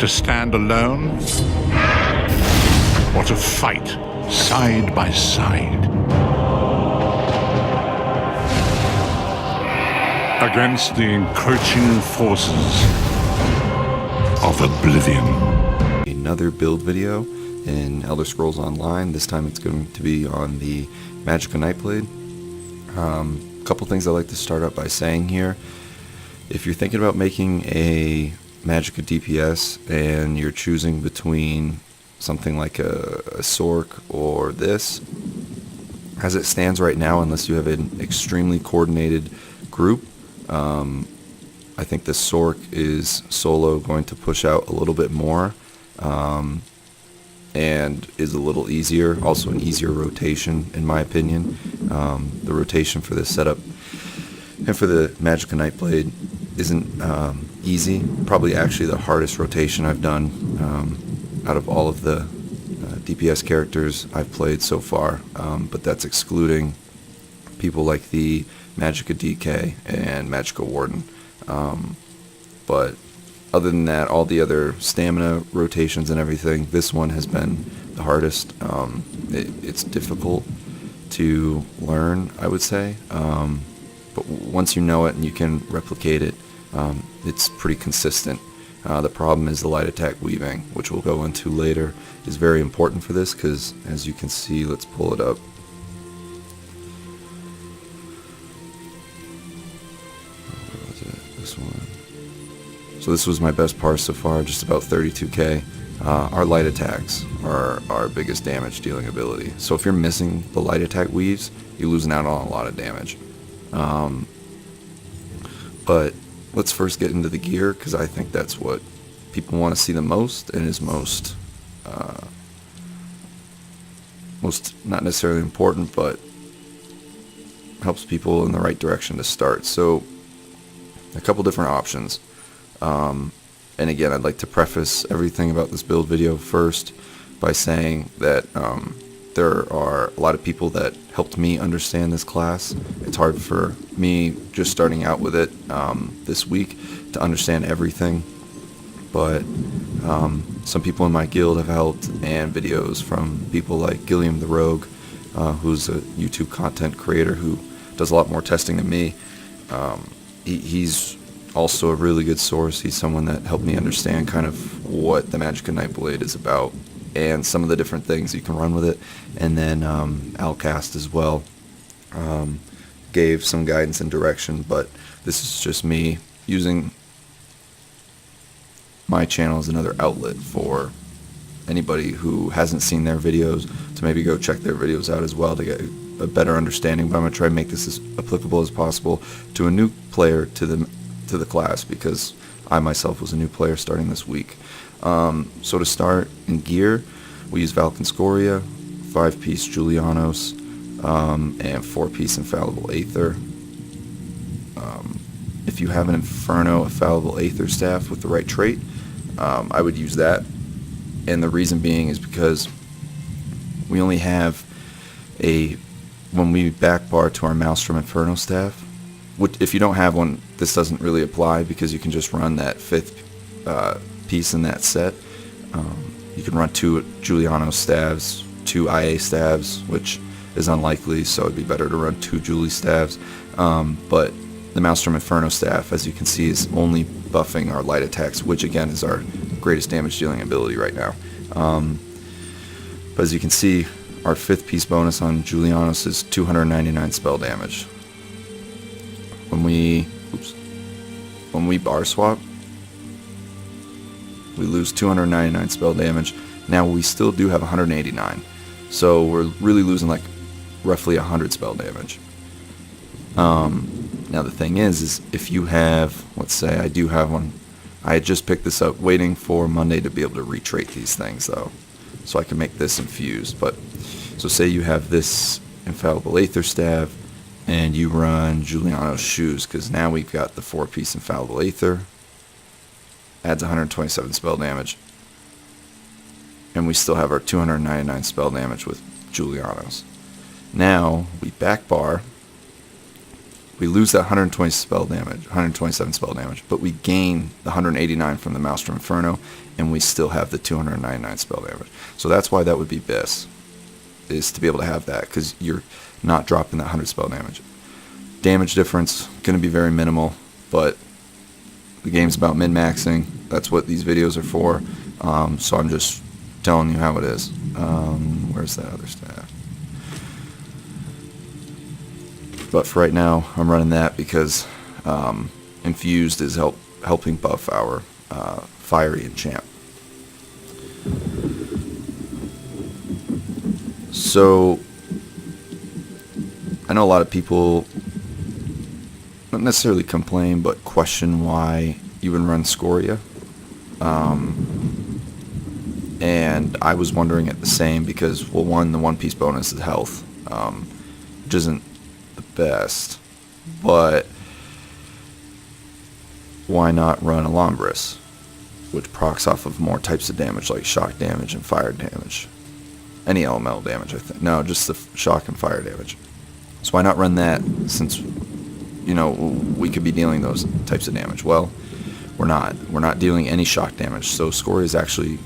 To stand alone, or to fight side by side against the encroaching forces of oblivion. Another build video in Elder Scrolls Online. This time it's going to be on the Magicka Nightblade. A couple things I'd like to start out by saying here. If you're thinking about making a Magicka DPS and you're choosing between something like a Sork or this, as it stands right now, unless you have an extremely coordinated group, I think the Sork is solo going to push out a little bit more, and is a little easier, also an easier rotation in my opinion. The rotation for this setup and for the Magicka Nightblade isn't easy. Probably actually the hardest rotation I've done out of all of the DPS characters I've played so far, but that's excluding people like the Magicka DK and Magicka Warden. But other than that, all the other stamina rotations and everything, this one has been the hardest. It's difficult to learn, I would say, but once you know it and you can replicate it, it's pretty consistent. The problem is the light attack weaving, which we'll go into later, is very important for this because, as you can see, let's pull it up. Where was it? This one. So this was my best par so far, just about 32k. Our light attacks are our biggest damage dealing ability. So if you're missing the light attack weaves, you're losing out on a lot of damage. But let's first get into the gear, because I think that's what people want to see the most and is most not necessarily important, but helps people in the right direction to start. So a couple different options. And again, I'd like to preface everything about this build video first by saying that there are a lot of people that helped me understand this class. It's hard for me just starting out with it this week to understand everything, but some people in my guild have helped, and videos from people like Gilliam the Rogue, who's a YouTube content creator who does a lot more testing than me. He's also a really good source. He's someone that helped me understand kind of what the Magicka Nightblade is about and some of the different things you can run with it. And then Alcast as well gave some guidance and direction, but this is just me using my channel as another outlet for anybody who hasn't seen their videos to maybe go check their videos out as well to get a better understanding. But I'm going to try to make this as applicable as possible to a new player to the class, because I myself was a new player starting this week. So to start, in gear, we use Valken Scoria, 5-piece Julianos, and 4-piece Infallible Aether. If you have an Inferno Infallible Aether staff with the right trait, I would use that. And the reason being is because we only have when we backbar to our Maelstrom Inferno staff, which, if you don't have one, this doesn't really apply, because you can just run that 5th piece in that set. You can run 2 Juliano staves, 2 IA staves, which is unlikely, so it'd be better to run 2 Julie staves. But the Maelstrom Inferno staff, as you can see, is only buffing our light attacks, which again is our greatest damage dealing ability right now. But as you can see, our 5th piece bonus on Julianos is 299 spell damage. When we bar swap, we lose 299 spell damage. Now we still do have 189, so we're really losing like roughly 100 spell damage. Now the thing is if you have, let's say I do have one, I had just picked this up waiting for Monday to be able to retrait these things though, so I can make this infused. But so say you have this Infallible Aether staff and you run Juliano's Shoes, because now we've got the 4-piece Infallible Aether, adds 127 spell damage, and we still have our 299 spell damage with Julianos. Now we backbar we lose that 120 spell damage, 127 spell damage, but we gain the 189 from the Maelstrom Inferno, and we still have the 299 spell damage. So that's why that would be BIS, is to be able to have that, because you're not dropping that 100 spell damage. Damage difference, going to be very minimal, but the game's about min-maxing. That's what these videos are for. So I'm just telling you how it is. Where's that other staff? But for right now, I'm running that because Infused is helping buff our Fiery enchant. So I know a lot of people not necessarily complain, but question why you would run Scoria. And I was wondering it the same because, well, one, the one-piece bonus is health, which isn't the best, but why not run Alambris, which procs off of more types of damage like shock damage and fire damage. Any elemental damage, I think. No, just the shock and fire damage. So why not run that since, you know, we could be dealing those types of damage? Well, we're not. We're not dealing any shock damage. So Scoria is actually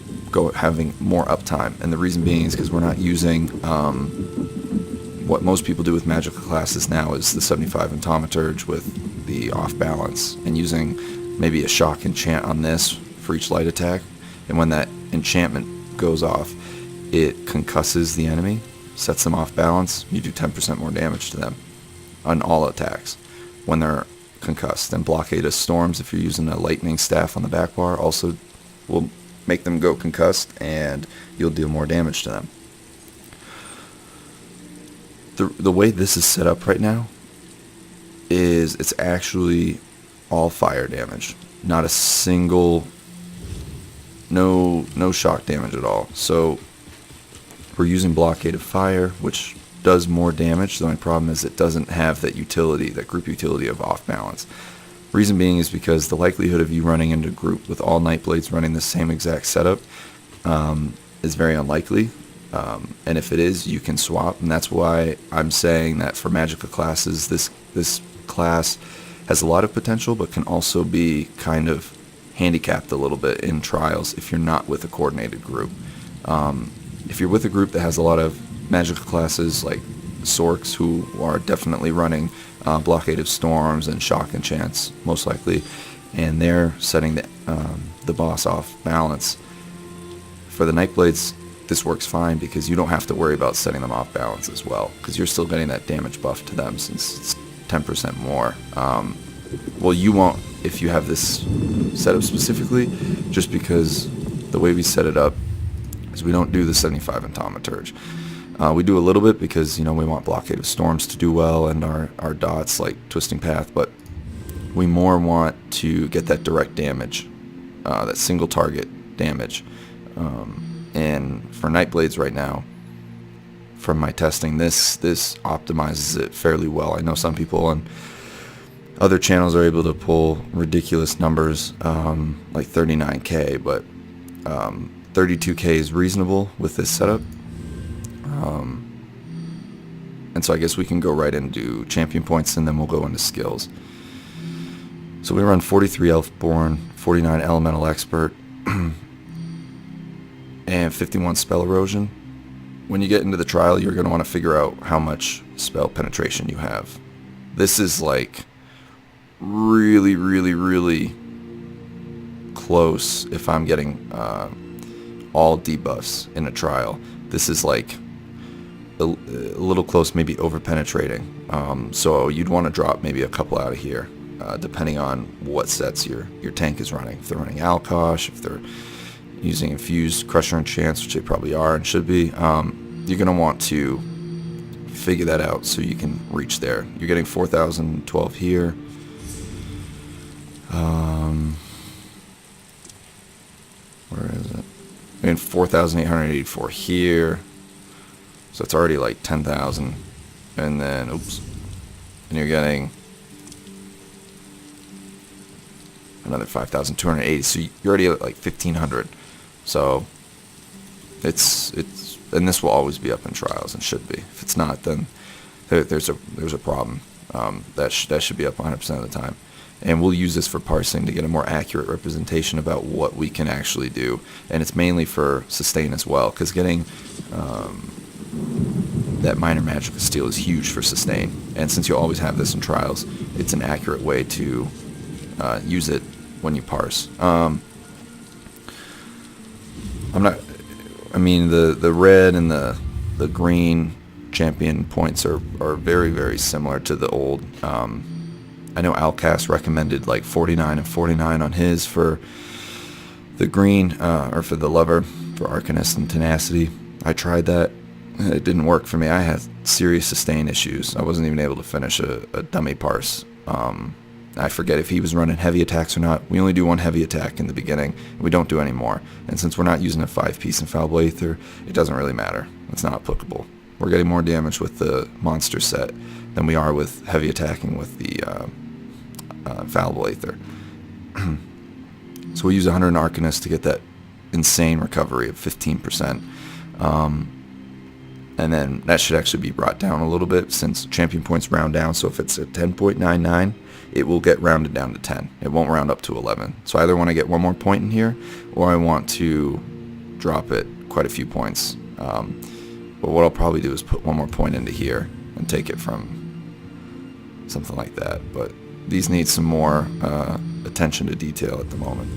having more uptime. And the reason being is because we're not using what most people do with Magicka classes now is the 75 and Thaumaturge with the off balance and using maybe a shock enchant on this for each light attack. And when that enchantment goes off, it concusses the enemy, sets them off balance. You do 10% more damage to them on all attacks when they're concussed. And Blockade of Storms, if you're using a lightning staff on the back bar, also will make them go concussed, and you'll deal more damage to them. The way this is set up right now is it's actually all fire damage, not a single, no shock damage at all. So we're using Blockade of Fire, which does more damage. The only problem is it doesn't have that utility, that group utility of off balance. Reason being is because the likelihood of you running into a group with all Nightblades running the same exact setup is very unlikely. And if it is, you can swap. And that's why I'm saying that for Magicka classes, this class has a lot of potential, but can also be kind of handicapped a little bit in trials if you're not with a coordinated group. If you're with a group that has a lot of Magicka classes like Sorks, who are definitely running Blockade of Storms and Shock Enchants, most likely, and they're setting the boss off balance. For the Nightblades, this works fine because you don't have to worry about setting them off balance as well, because you're still getting that damage buff to them since it's 10% more. Well, you won't if you have this setup specifically, just because the way we set it up is we don't do the 75 and Thaumaturge. We do a little bit because, you know, we want Blockade of Storms to do well and our dots like Twisting Path, but we more want to get that direct damage, that single target damage. And for Nightblades right now, from my testing, this optimizes it fairly well. I know some people on other channels are able to pull ridiculous numbers, like 39k, but 32k is reasonable with this setup. And so I guess we can go right into champion points, and then we'll go into skills. So we run 43 Elfborn, 49 Elemental Expert, and 51 Spell Erosion. When you get into the trial, you're going to want to figure out how much spell penetration you have. This is like really, really, really close if I'm getting all debuffs in a trial. This is like a little close, maybe over penetrating. So you'd want to drop maybe a couple out of here, depending on what sets your tank is running. If they're running Alkosh, if they're using Infused Crusher Enchants, which they probably are and should be, you're going to want to figure that out so you can reach there. You're getting 4,012 here. Where is it? You're getting 4,884 here. So it's already like 10,000. And then, oops. And you're getting another 5,280. So you're already at like 1,500. So it's and this will always be up in trials and should be. If it's not, then there's a problem. That should be up 100% of the time. And we'll use this for parsing to get a more accurate representation about what we can actually do. And it's mainly for sustain as well, because getting that minor Magicka steal is huge for sustain. And since you always have this in trials, it's an accurate way to use it when you parse. The red and the green champion points are very, very similar to the old. I know Alcast recommended like 49 and 49 on his for the green, or for the lever, for Arcanist and Tenacity. I tried that. It didn't work for me. I had serious sustain issues. I wasn't even able to finish a dummy parse. I forget if he was running heavy attacks or not. We only do one heavy attack in the beginning. We don't do any more. And since we're not using a 5-piece Infallible Aether, it doesn't really matter. It's not applicable. We're getting more damage with the monster set than we are with heavy attacking with the Infallible Aether. So we use 100 Arcanist to get that insane recovery of 15%. And then that should actually be brought down a little bit since champion points round down. So if it's at 10.99, it will get rounded down to 10. It won't round up to 11. So I either want to get one more point in here, or I want to drop it quite a few points. But what I'll probably do is put one more point into here and take it from something like that. But these need some more attention to detail at the moment.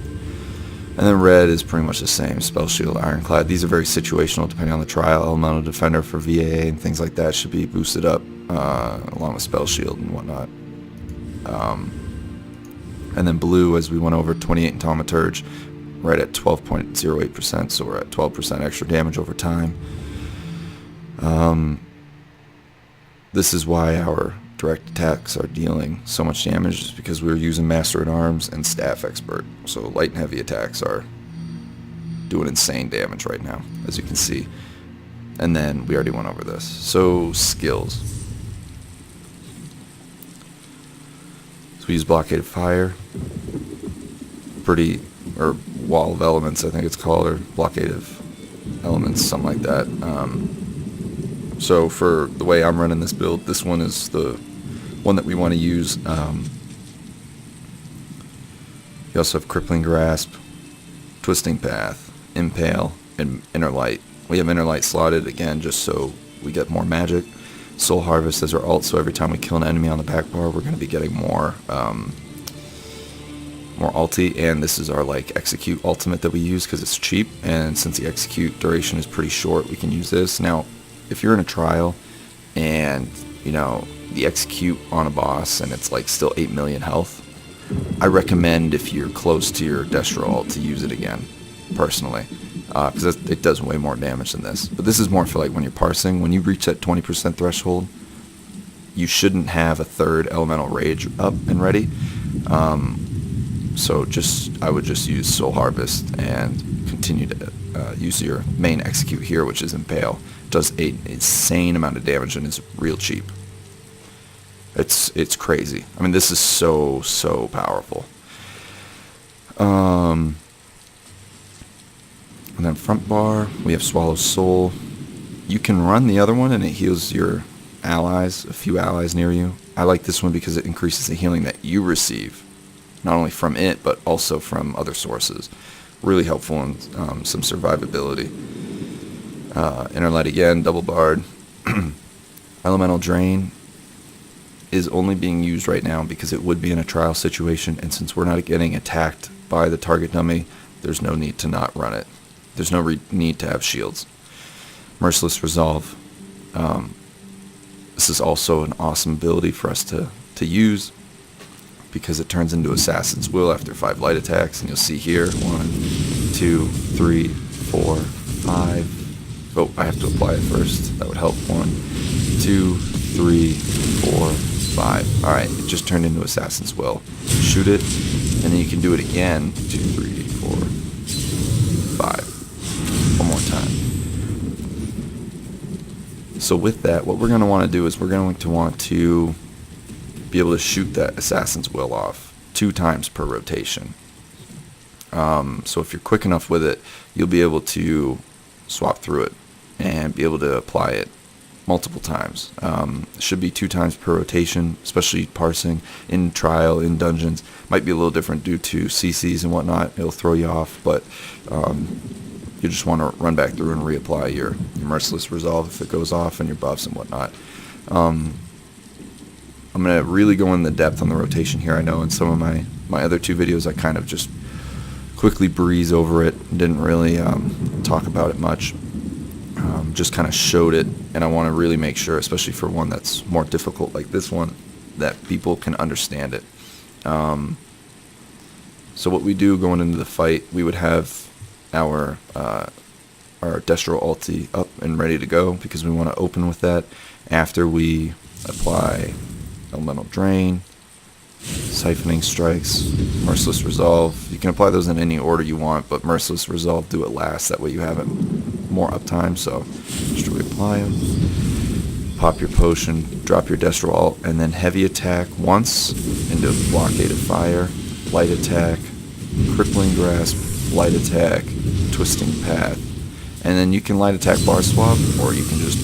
And then red is pretty much the same. Spell Shield, Ironclad. These are very situational depending on the trial. Elemental Defender for VAA and things like that should be boosted up along with Spell Shield and whatnot. And then blue, as we went over, 28 in Thaumaturge, right at 12.08%, so we're at 12% extra damage over time. This is why our direct attacks are dealing so much damage, is because we're using Master at Arms and Staff Expert. So light and heavy attacks are doing insane damage right now, as you can see. And then we already went over this. So skills. So we use Blockade of Fire. Or Wall of Elements, I think it's called, or Blockade of Elements, something like that. So for the way I'm running this build, this one is the one that we want to use. You also have Crippling Grasp, Twisting Path, Impale, and Inner Light. We have Inner Light slotted again just so we get more magic. Soul Harvest as our ult, so every time we kill an enemy on the back bar, we're going to be getting more ulti, and this is our like execute ultimate that we use because it's cheap, and since the execute duration is pretty short, we can use this. Now, if you're in a trial and you know the execute on a boss and it's like still 8 million health, I recommend if you're close to your Destro ult to use it again, personally, because it does way more damage than this. But this is more for like when you're parsing. When you reach that 20% threshold, you shouldn't have a third Elemental Rage up and ready. So I would just use Soul Harvest and continue to use your main execute here, which is Impale. It does an insane amount of damage and is real cheap. It's crazy. I mean, this is so powerful. And then front bar, we have Swallow Soul. You can run the other one and it heals your allies, a few allies near you. I like this one because it increases the healing that you receive, not only from it, but also from other sources. Really helpful in some survivability. Inner Light again, double barred. Elemental Drain is only being used right now because it would be in a trial situation, and since we're not getting attacked by the target dummy, there's no need to not run it. There's no need to have shields. Merciless Resolve. This is also an awesome ability for us to use because it turns into Assassin's Will after 5 light attacks, and you'll see here 1, 2, 3, 4, 5. Oh, I have to apply it first. That would help. 1, 2, 3, 4, 5. Alright, it just turned into Assassin's Will. Shoot it, and then you can do it again. 2, 3, 4, 5. One more time. So with that, what we're going to want to do is we're going to want to be able to shoot that Assassin's Will off 2 times per rotation. So if you're quick enough with it, you'll be able to swap through it and be able to apply it multiple times. Should be 2 times per rotation, especially parsing in trial, in dungeons. Might be a little different due to CCs and whatnot. It'll throw you off, but you just want to run back through and reapply your Merciless Resolve if it goes off, and your buffs and whatnot. I'm going to really go in the depth on the rotation here. I know in some of my other 2 videos I kind of just quickly breeze over it, didn't really talk about it much. Just kind of showed it, and I want to really make sure, especially for one that's more difficult like this one, that people can understand it. So what we do going into the fight, we would have our Destro ulti up and ready to go, because we want to open with that after we apply Elemental Drain, Siphoning Strikes, Merciless Resolve. You can apply those in any order you want, but Merciless Resolve, do it last. That way you have it more uptime. So just reapply them, pop your potion, drop your Destro ult, and then heavy attack once into Blockade of Fire, light attack, Crippling Grasp, light attack, Twisting Path. And then you can light attack bar swap, or you can just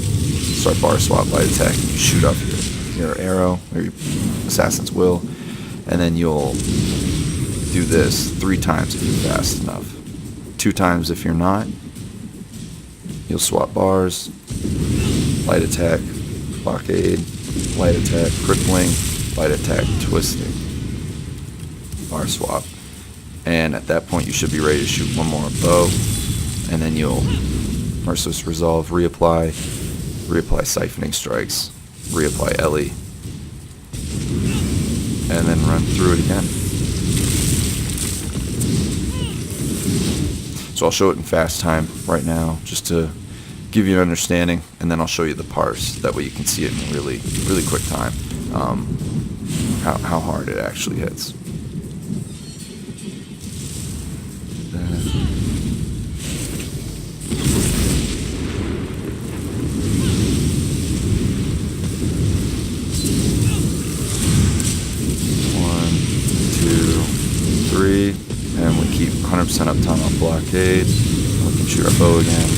start bar swap, light attack, and you shoot off your arrow, or your Assassin's Will, and then you'll do this 3 times if you're fast enough. 2 times if you're not. You'll swap bars, light attack, blockade, light attack, crippling, light attack, twisting, bar swap. And at that point you should be ready to shoot 1 more bow, and then you'll Merciless Resolve, reapply Siphoning Strikes, reapply Ellie, and then run through it again. So I'll show it in fast time right now, just to give you an understanding, and then I'll show you the parse. That way you can see it in really quick time, how hard it actually hits. And we keep 100% uptime on blockade. We can shoot our bow again.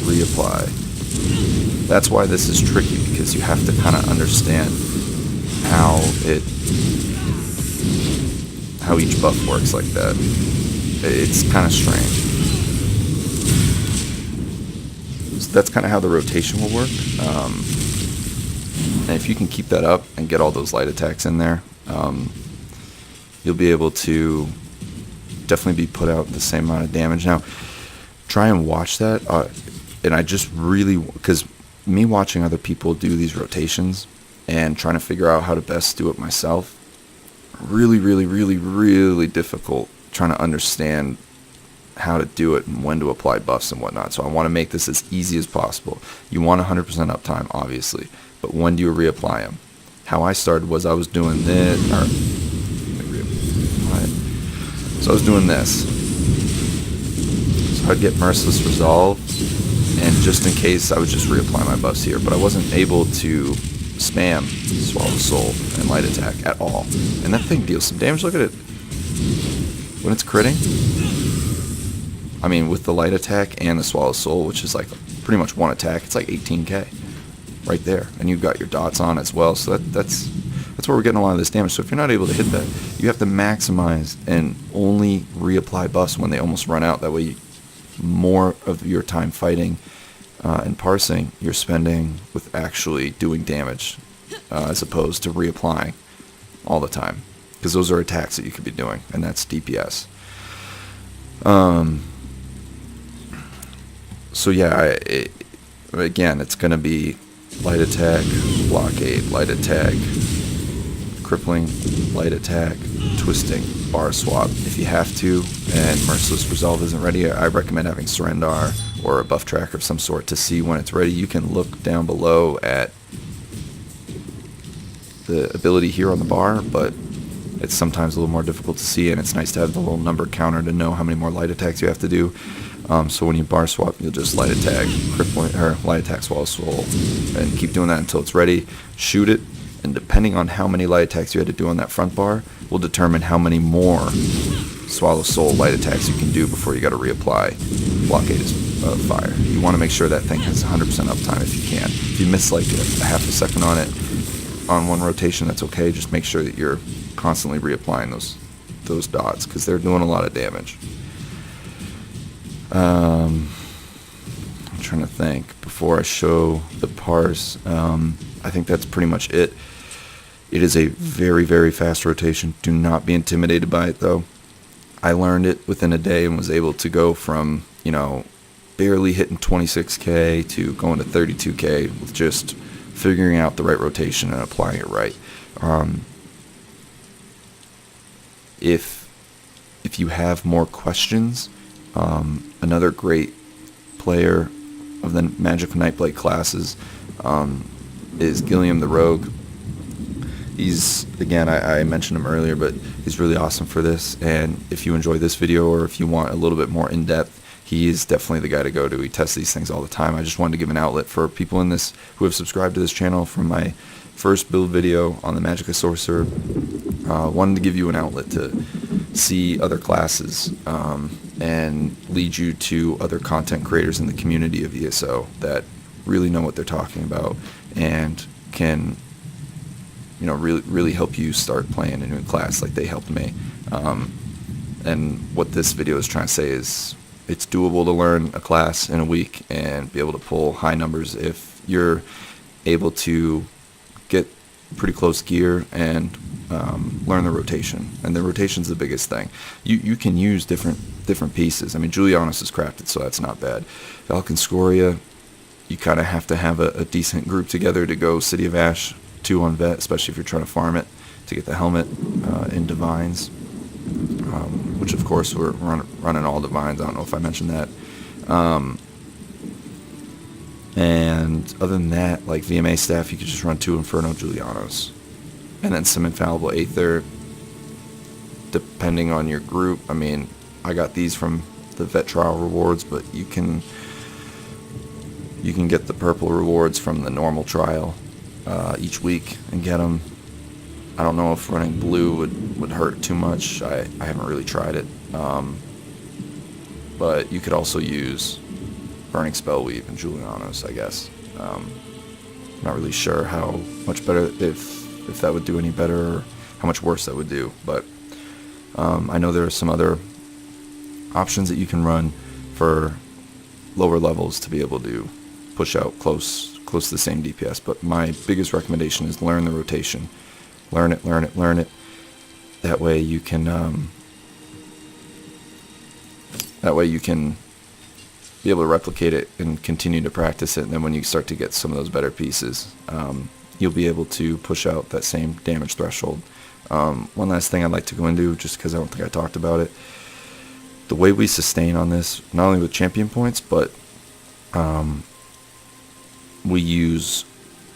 Reapply. That's why this is tricky, because you have to kind of understand how each buff works like that. It's kind of strange. So that's kind of how the rotation will work. And if you can keep that up and get all those light attacks in there, you'll be able to definitely be put out the same amount of damage. Now, try and watch that, and I just really, because me watching other people do these rotations and trying to figure out how to best do it myself, really difficult trying to understand how to do it and when to apply buffs and whatnot. So I want to make this as easy as possible. You want 100% uptime, obviously, but when do you reapply them? How I started was I was doing this, so I was doing this. So I'd get Merciless Resolve, and just in case I would just reapply my buffs here, but I wasn't able to spam Swallow Soul and light attack at all. And that thing deals some damage. Look at it. When it's critting, I mean, with the light attack and the Swallow Soul, which is like pretty much 1 attack, it's like 18k right there. And you've got your dots on as well, so that's where we're getting a lot of this damage. So if you're not able to hit that, you have to maximize and only reapply buffs when they almost run out. That way, more of your time fighting and parsing you're spending with actually doing damage, as opposed to reapplying all the time, because those are attacks that you could be doing, and that's DPS. So yeah, again, it's going to be light attack, blockade, light attack, crippling, light attack, twisting, bar swap. If you have to, and Merciless Resolve isn't ready, I recommend having Surrender or a buff tracker of some sort to see when it's ready. You can look down below at the ability here on the bar, but it's sometimes a little more difficult to see, and it's nice to have the little number counter to know how many more light attacks you have to do. So when you bar swap, you'll just light attack, crippling, or light attack Swallow Soul, and keep doing that until it's ready. Shoot it, and depending on how many light attacks you had to do on that front bar, will determine how many more Swallow Soul light attacks you can do before you got to reapply blockade fire. You want to make sure that thing has 100% uptime if you can. If you miss like a half a second on it on one rotation, that's okay. Just make sure that you're constantly reapplying those dots, because they're doing a lot of damage. I'm trying to think before I show the parse. I think that's pretty much it. It is a very, very fast rotation. Do not be intimidated by it, though. I learned it within a day and was able to go from, barely hitting 26K to going to 32K with just figuring out the right rotation and applying it right. If you have more questions, another great player of the Magicka Nightblade classes is Gilliam the Rogue. He's, again, I mentioned him earlier, but he's really awesome for this. And if you enjoy this video, or if you want a little bit more in-depth, he is definitely the guy to go to. He tests these things all the time. I just wanted to give an outlet for people in this who have subscribed to this channel from my first build video on the Magicka Sorcerer. Wanted to give you an outlet to see other classes and lead you to other content creators in the community of ESO that really know what they're talking about and can really help you start playing a new class like they helped me. And what this video is trying to say is it's doable to learn a class in a week and be able to pull high numbers if you're able to get pretty close gear and learn the rotation. And the rotation's the biggest thing. You can use different pieces. I mean, Julianos is crafted, so that's not bad. Falcon Scoria, you kind of have to have a decent group together to go City of Ash 2 on Vet, especially if you're trying to farm it to get the helmet in Divines, which of course we're running all Divines. I don't know if I mentioned that. And other than that, like VMA staff, you could just run 2 Inferno Julianos and then some Infallible Aether depending on your group. I mean, I got these from the Vet Trial rewards, but you can get the purple rewards from the normal trial each week and get them. I don't know if running blue would hurt too much. I haven't really tried it. But you could also use Burning Spellweave and Julianos, I guess. Not really sure how much better, if that would do any better, or how much worse that would do. But I know there are some other options that you can run for lower levels to be able to push out close to the same DPS. But my biggest recommendation is learn the rotation. Learn it. That way you can be able to replicate it and continue to practice it. And then when you start to get some of those better pieces, you'll be able to push out that same damage threshold. One last thing I'd like to go into, just because I don't think I talked about it. The way we sustain on this, not only with champion points, but we use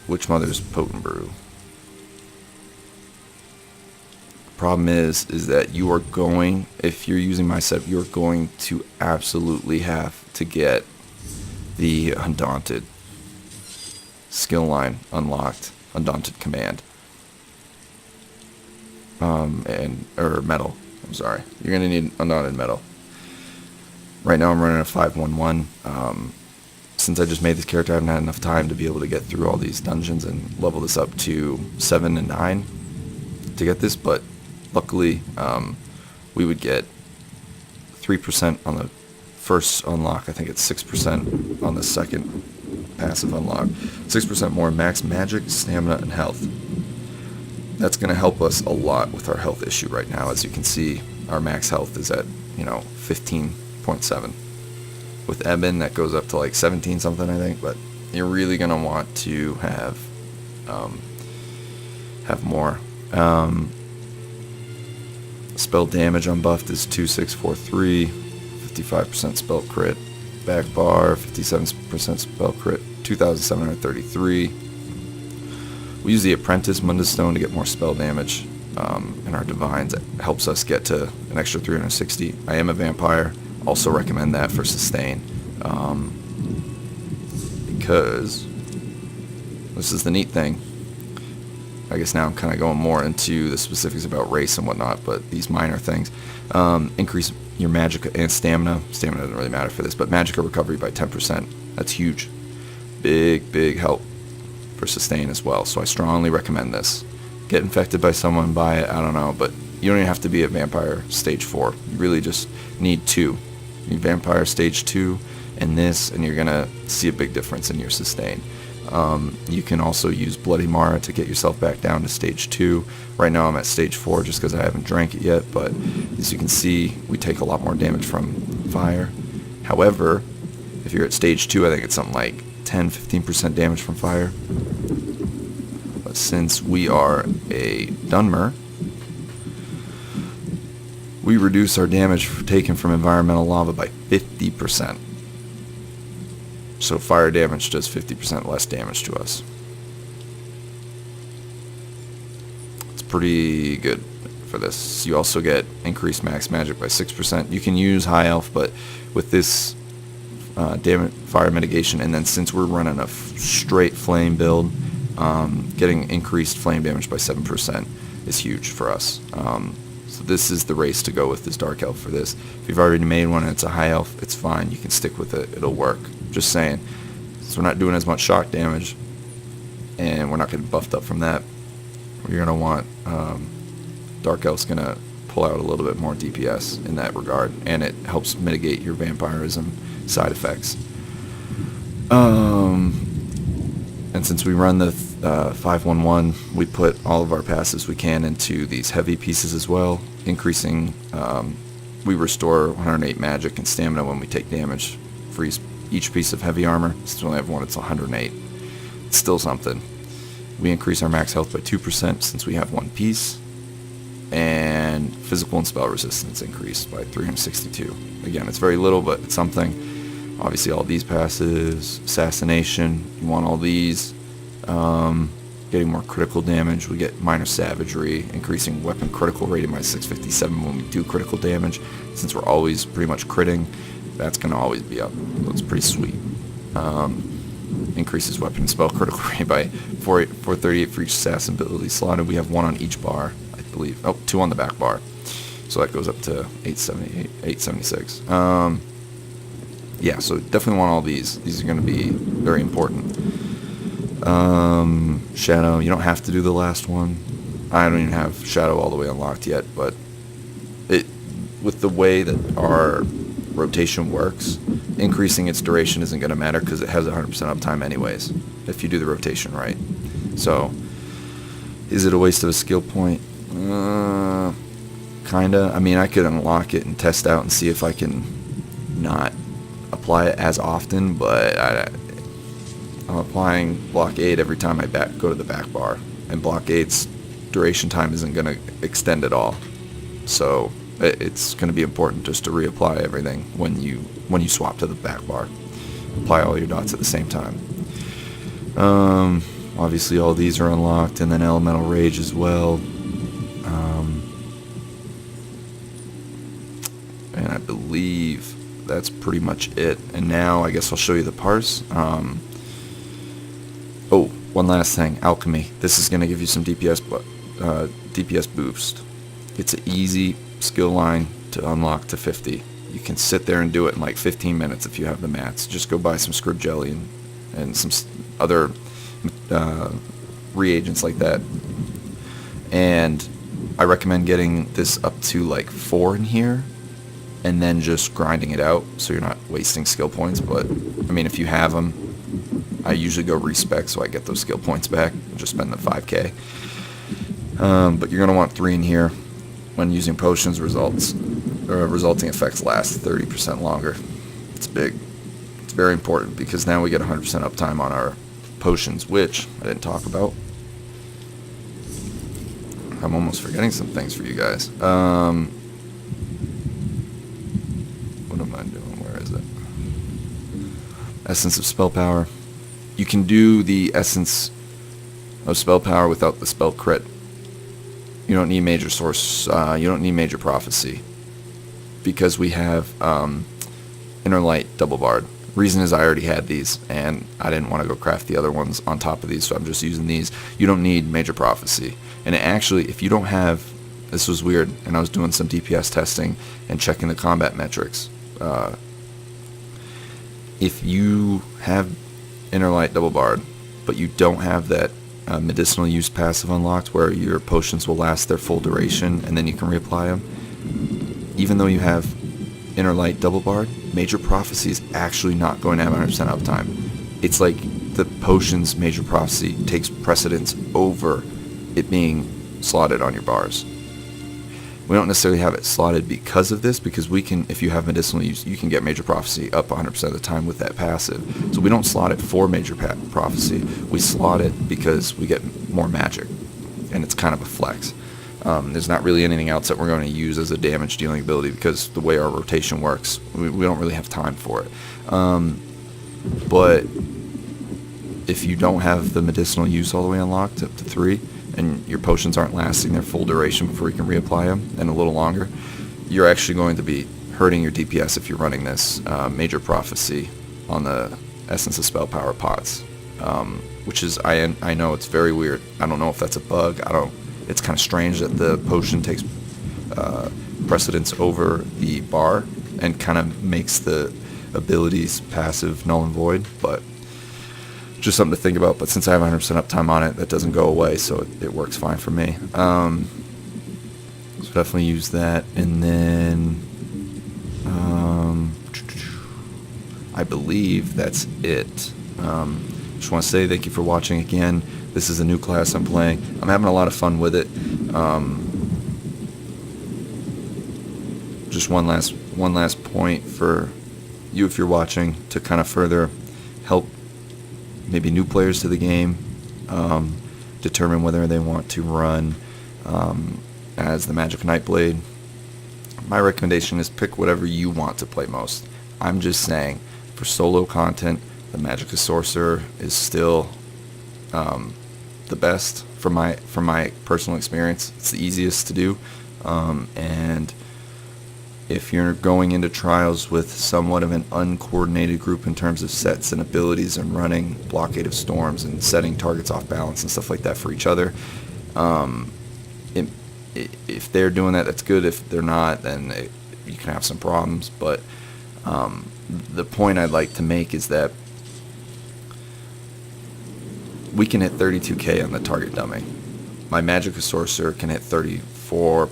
Witchmother's Potent Brew. Problem is that you are going, if you're using my setup, you're going to absolutely have to get the Undaunted skill line unlocked, Undaunted command, or metal. I'm sorry, you're gonna need Undaunted metal. Right now I'm running a 511. Since I just made this character, I haven't had enough time to be able to get through all these dungeons and level this up to 7 and 9 to get this, but luckily we would get 3% on the first unlock. I think it's 6% on the second passive unlock. 6% more max magic, stamina, and health. That's going to help us a lot with our health issue right now. As you can see, our max health is at 15.7. With Eben, that goes up to like 17 something, I think. But you're really going to want to have more. Spell damage unbuffed is 2643, 55% spell crit. Back bar, 57% spell crit, 2733. We use the Apprentice Mundus Stone to get more spell damage in our Divines. It helps us get to an extra 360. I am a vampire. Also recommend that for sustain. Because this is the neat thing. I guess now I'm kind of going more into the specifics about race and whatnot, but these minor things. Increase your Magicka and stamina. Stamina doesn't really matter for this, but Magicka recovery by 10%. That's huge. Big help for sustain as well. So I strongly recommend this. Get infected by someone, buy it, I don't know, but you don't even have to be a vampire stage 4. You really just need 2. You need vampire stage 2 and this, and you're going to see a big difference in your sustain. You can also use Bloody Mara to get yourself back down to stage 2. Right now I'm at stage 4 just because I haven't drank it yet, but as you can see, we take a lot more damage from fire. However, if you're at stage 2, I think it's something like 10-15% damage from fire. But since we are a Dunmer, we reduce our damage taken from environmental lava by 50%. So fire damage does 50% less damage to us. It's pretty good for this. You also get increased max magic by 6%. You can use high elf, but with this fire mitigation, and then since we're running a straight flame build, getting increased flame damage by 7% is huge for us. So this is the race to go with this dark elf for this. If you've already made one and it's a high elf, it's fine. You can stick with it. It'll work. Just saying. So we're not doing as much shock damage, and we're not getting buffed up from that. You're going to want dark elf's going to pull out a little bit more DPS in that regard, and it helps mitigate your vampirism side effects. And since we run the 511, we put all of our passes we can into these heavy pieces as well, increasing, we restore 108 magic and stamina when we take damage for each piece of heavy armor. Since we only have one, it's 108. It's still something. We increase our max health by 2% since we have one piece, and physical and spell resistance increased by 362. Again, it's very little, but it's something. Obviously all these passes, assassination, you want all these. Getting more critical damage, we get minor savagery, increasing weapon critical rating by 657 when we do critical damage. Since we're always pretty much critting, that's going to always be up. So it's pretty sweet. Increases weapon and spell critical rate by 438 for each assassin ability slot, and we have one on each bar, I believe. Oh, 2 on the back bar. So that goes up to 878, 876. Yeah, so definitely want all these. These are going to be very important. Shadow, you don't have to do the last one. I don't even have Shadow all the way unlocked yet, but with the way that our rotation works, increasing its duration isn't going to matter because it has 100% uptime anyways, if you do the rotation right. So, is it a waste of a skill point? Kinda. I mean, I could unlock it and test out and see if I can not apply it as often, but I'm applying blockade every time I go to the back bar, and blockade's duration time isn't going to extend at all. So it's going to be important just to reapply everything when you swap to the back bar. Apply all your dots at the same time. Obviously all these are unlocked, and then elemental rage as well. And I believe that's pretty much it. And now I guess I'll show you the parse. Oh, one last thing, alchemy. This is going to give you some DPS boost. It's an easy skill line to unlock to 50. You can sit there and do it in like 15 minutes if you have the mats. Just go buy some scrib jelly and some other reagents like that. And I recommend getting this up to like 4 in here, and then just grinding it out so you're not wasting skill points. But I mean, if you have them, I usually go respec so I get those skill points back and just spend the 5k. But you're going to want 3 in here. When using potions, resulting effects last 30% longer. It's big. It's very important because now we get 100% uptime on our potions, which I didn't talk about. I'm almost forgetting some things for you guys. What am I doing? Where is it? Essence of spell power. You can do the essence of spell power without the spell crit. You don't need major source. You don't need major prophecy because we have inner light double barred. Reason is I already had these and I didn't want to go craft the other ones on top of these, so I'm just using these. You don't need major prophecy, and it actually, if you don't have this was weird, and I was doing some DPS testing and checking the combat metrics. If you have Inner Light Double Barred, but you don't have that medicinal use passive unlocked where your potions will last their full duration and then you can reapply them, even though you have Inner Light Double Barred, Major Prophecy is actually not going to have 100% uptime. It's like the potion's Major Prophecy takes precedence over it being slotted on your bars. We don't necessarily have it slotted because of this, because we can, if you have medicinal use, you can get Major Prophecy up 100% of the time with that passive. So we don't slot it for Major Prophecy. We slot it because we get more magic, and it's kind of a flex. There's not really anything else that we're going to use as a damage dealing ability because the way our rotation works, we don't really have time for it. But if you don't have the medicinal use all the way unlocked up to 3, and your potions aren't lasting their full duration before you can reapply them, and a little longer, you're actually going to be hurting your DPS if you're running this Major Prophecy on the Essence of Spell Power pots, which is, I know it's very weird. I don't know if that's a bug. It's kind of strange that the potion takes precedence over the bar and kind of makes the abilities passive null and void, but just something to think about. But since I have 100% uptime on it, that doesn't go away, so it works fine for me. So definitely use that. And then I believe that's it. Just want to say thank you for watching again. This is a new class I'm playing. I'm having a lot of fun with it. Just one last point for you if you're watching, to kind of further help maybe new players to the game determine whether they want to run as the Magicka Nightblade. My recommendation is pick whatever you want to play most. I'm just saying, for solo content, the Magicka Sorcerer is still the best from my personal experience. It's the easiest to do, and if you're going into trials with somewhat of an uncoordinated group in terms of sets and abilities and running Blockade of Storms and setting targets off balance and stuff like that for each other, if they're doing that, that's good. If they're not, then you can have some problems. But the point I'd like to make is that we can hit 32k on the target dummy. My Magicka Sorcerer can hit 34.5,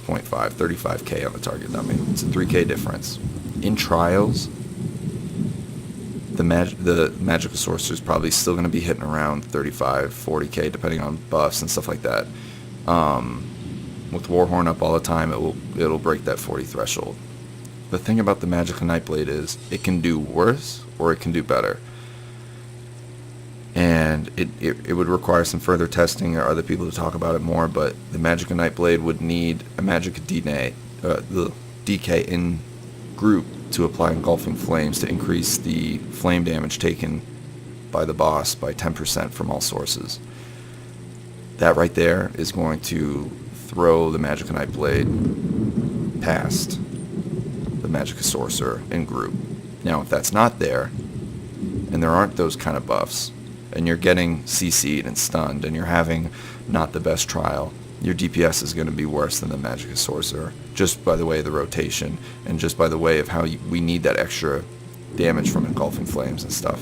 35k on the target dummy. It's a 3k difference. In trials, the Magicka Sorcerer is probably still going to be hitting around 35, 40k, depending on buffs and stuff like that. With Warhorn up all the time, it'll break that 40 threshold. The thing about the Magicka Nightblade is it can do worse or it can do better. And it would require some further testing or other people to talk about it more, but the Magicka Nightblade would need a Magicka the DK in group to apply Engulfing Flames to increase the flame damage taken by the boss by 10% from all sources. That right there is going to throw the Magicka Nightblade past the Magicka Sorcerer in group. Now, if that's not there, and there aren't those kind of buffs, and you're getting CC'd and stunned, and you're having not the best trial, your DPS is going to be worse than the Magicka Sorcerer, just by the way of the rotation, and just by the way of how we need that extra damage from Engulfing Flames and stuff.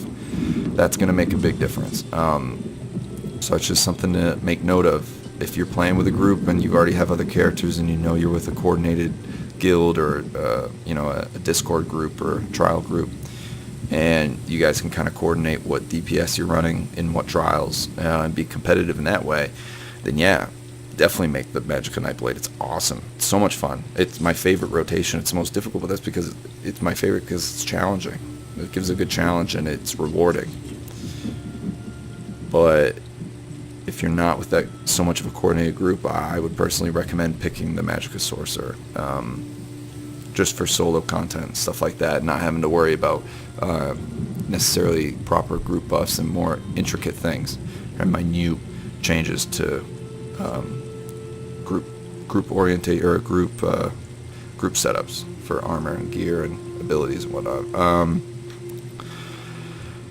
That's going to make a big difference. So it's just something to make note of. If you're playing with a group and you already have other characters and you know you're with a coordinated guild or a Discord group or trial group, and you guys can kind of coordinate what DPS you're running in what trials and be competitive in that way, then yeah, definitely make the Magicka Nightblade. It's awesome. It's so much fun. It's my favorite rotation. It's the most difficult, but that's because it's my favorite because it's challenging. It gives a good challenge and it's rewarding. But if you're not with that so much of a coordinated group, I would personally recommend picking the Magicka Sorcerer. Just for solo content and stuff like that, not having to worry about necessarily proper group buffs and more intricate things and minute changes to group orientate or group setups for armor and gear and abilities and whatnot.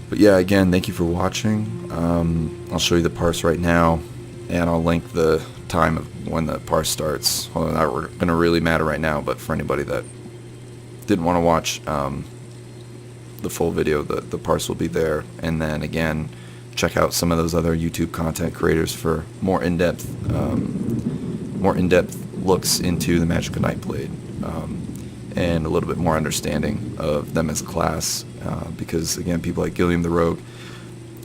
But yeah, again, thank you for watching. I'll show you the parse right now, and I'll link the time of when the parse starts. Well, not going to really matter right now, but for anybody that didn't want to watch the full video, the parse will be there. And then again, check out some of those other YouTube content creators for more in-depth looks into the Magicka Nightblade, and a little bit more understanding of them as a class, because again, people like Gilliam the Rogue,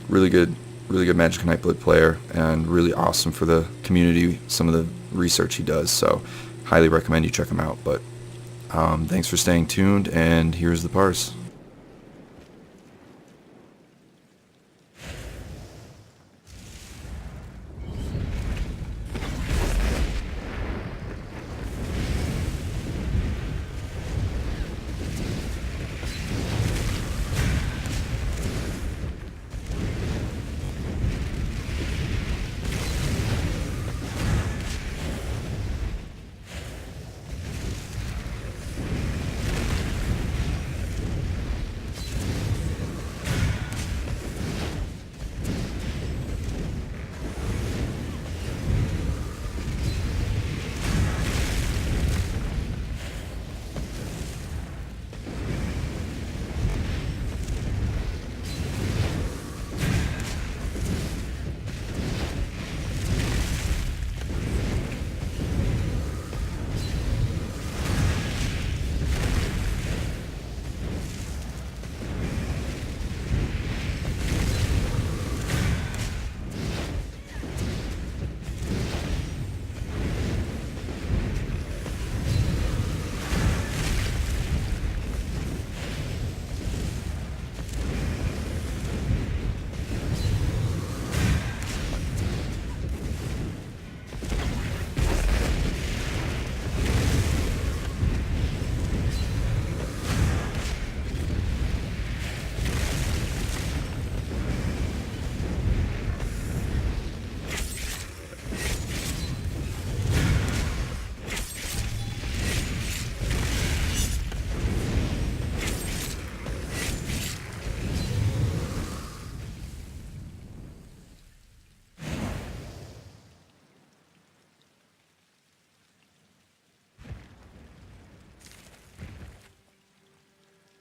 really good Magicka Nightblade player, and really awesome for the community, some of the research he does. So highly recommend you check him out. But thanks for staying tuned, and here's the parse.